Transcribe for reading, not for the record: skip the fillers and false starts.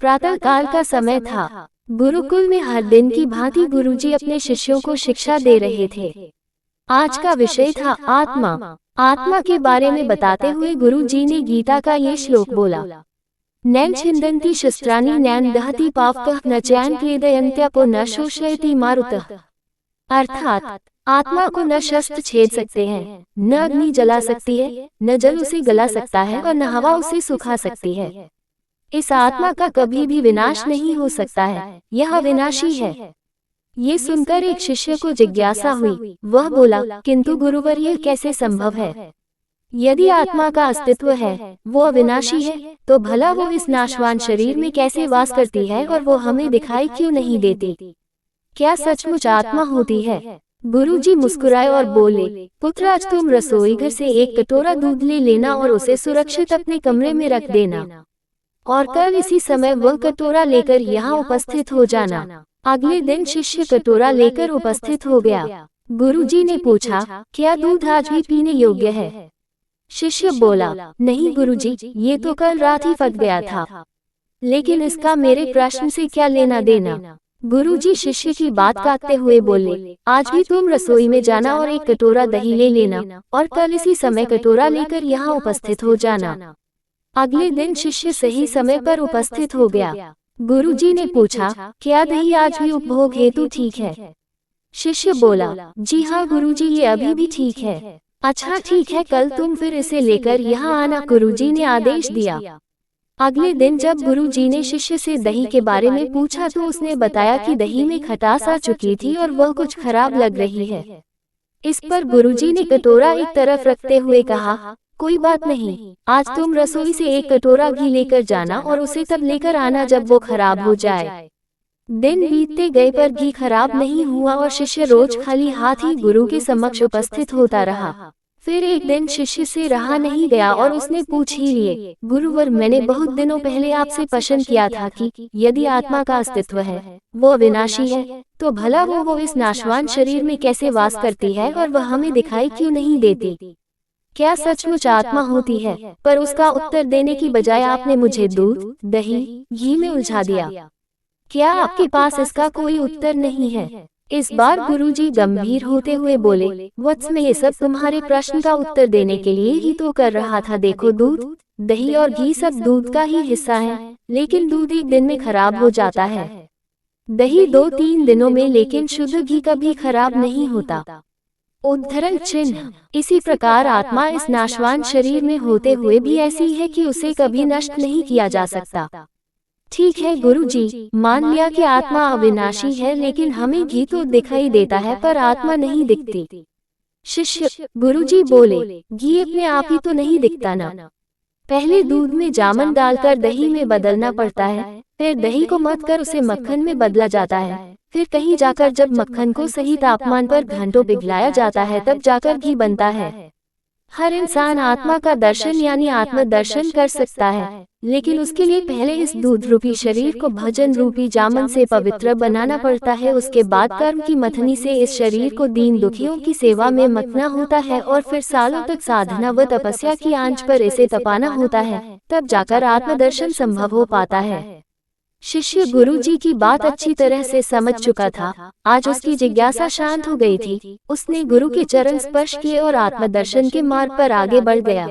प्रातः काल का समय था। गुरुकुल में हर दिन की भांति गुरुजी अपने शिष्यों को शिक्षा दे रहे थे। आज का विषय था आत्मा। आत्मा के बारे में बताते हुए गुरुजी ने गीता का ये श्लोक बोला। नैन छिन्दन्ति शस्त्राणि नैन दहति पावकः न चैन क्लेदयन्त्यपो न शोषयति मारुतः। अर्थात आत्मा को न शस्त्र छेद सकते हैं, न अग्नि जला सकती है, न जल उसे गला सकता है और न हवा उसे सुखा सकती है। इस आत्मा का कभी भी विनाश नहीं हो सकता है, यह अविनाशी है। ये सुनकर एक शिष्य को जिज्ञासा हुई। वह बोला, किंतु गुरुवर यह कैसे संभव है? यदि आत्मा का अस्तित्व है, वो अविनाशी है, तो भला वो इस नाशवान शरीर में कैसे वास करती है और वो हमें दिखाई क्यों नहीं देती? क्या सचमुच आत्मा होती है? गुरुजी मुस्कुराए और बोले, पुत्र आज तुम रसोई घर से एक कटोरा दूध ले लेना और उसे सुरक्षित अपने कमरे में रख देना, और कल इसी समय वह कटोरा लेकर यहाँ उपस्थित हो जाना। अगले दिन शिष्य कटोरा लेकर उपस्थित हो गया। गुरुजी ने पूछा, क्या दूध आज भी पीने योग्य है? शिष्य बोला, नहीं गुरुजी, ये तो कल रात ही फट गया था। लेकिन इसका मेरे प्रश्न से क्या लेना देना? गुरुजी शिष्य की बात काटते हुए बोले, आज भी तुम रसोई में जाना और एक कटोरा दही ले लेना, और कल इसी समय कटोरा लेकर यहाँ उपस्थित हो जाना। अगले दिन शिष्य सही समय पर उपस्थित हो गया। गुरुजी ने पूछा, क्या दही आज भी उपभोग हेतु ठीक है? शिष्य बोला, जी हाँ गुरुजी, ये अभी भी ठीक है। अच्छा ठीक है, कल तुम फिर इसे लेकर यहाँ आना, गुरुजी ने आदेश दिया। अगले दिन जब गुरुजी ने शिष्य से दही के बारे में पूछा तो उसने बताया कि दही में खटास आ चुकी थी और वह कुछ खराब लग रही है। इस पर गुरुजी ने कटोरा एक तरफ रखते हुए कहा, कोई बात नहीं, आज तुम रसोई से एक कटोरा घी लेकर जाना और उसे तब लेकर आना जब वो खराब हो जाए। दिन बीतते गए पर घी खराब नहीं हुआ और शिष्य रोज खाली हाथ ही गुरु के समक्ष उपस्थित होता रहा। फिर एक दिन शिष्य से रहा नहीं गया और उसने पूछ ही लिए, गुरुवर, मैंने बहुत दिनों पहले आपसे प्रश्न किया था कि यदि आत्मा का अस्तित्व है, वो अविनाशी है, तो भला वो इस नाशवान शरीर में कैसे वास करती है और वह हमें दिखाई क्यों नहीं देती? क्या सचमुच आत्मा होती है? पर उसका उत्तर देने की बजाय आपने मुझे दूध, दही, घी में उलझा दिया। क्या आपके पास इसका कोई उत्तर नहीं है? इस बार गुरुजी गंभीर होते हुए बोले, वत्स, मैं ये सब तुम्हारे प्रश्न का उत्तर देने के लिए ही तो कर रहा था। देखो, दूध, दही और घी सब दूध का ही हिस्सा है, लेकिन दूध एक दिन में खराब हो जाता है, दही 2-3 दिनों में, लेकिन शुद्ध घी कभी खराब नहीं होता। उद्धरण चिन्ह। इसी प्रकार आत्मा इस नाशवान शरीर में होते हुए भी ऐसी है कि उसे कभी नष्ट नहीं किया जा सकता। ठीक है गुरुजी, मान लिया कि आत्मा अविनाशी है, लेकिन हमें घी तो दिखाई देता है पर आत्मा नहीं दिखती। शिष्य, गुरुजी बोले, घी अपने आप ही तो नहीं दिखता ना। पहले दूध में जामन डालकर दही में बदलना पड़ता है, फिर दही को मथ कर उसे मक्खन में बदला जाता है, फिर कहीं जाकर जब मक्खन को सही तापमान पर घंटों पिघलाया जाता है तब जाकर घी बनता है। हर इंसान आत्मा का दर्शन यानी आत्म दर्शन कर सकता है, लेकिन उसके लिए पहले इस दूध रूपी शरीर को भजन रूपी जामन से पवित्र बनाना पड़ता है। उसके बाद कर्म की मथनी से इस शरीर को दीन दुखियों की सेवा में मथना होता है और फिर सालों तक साधना व तपस्या की आंच पर इसे तपाना होता है, तब जाकर आत्मदर्शन संभव हो पाता है। शिष्य गुरुजी की बात अच्छी तरह से समझ चुका था। आज उसकी जिज्ञासा शांत हो गई थी। उसने गुरु के चरण स्पर्श किए और आत्मदर्शन के मार्ग पर आगे बढ़ गया।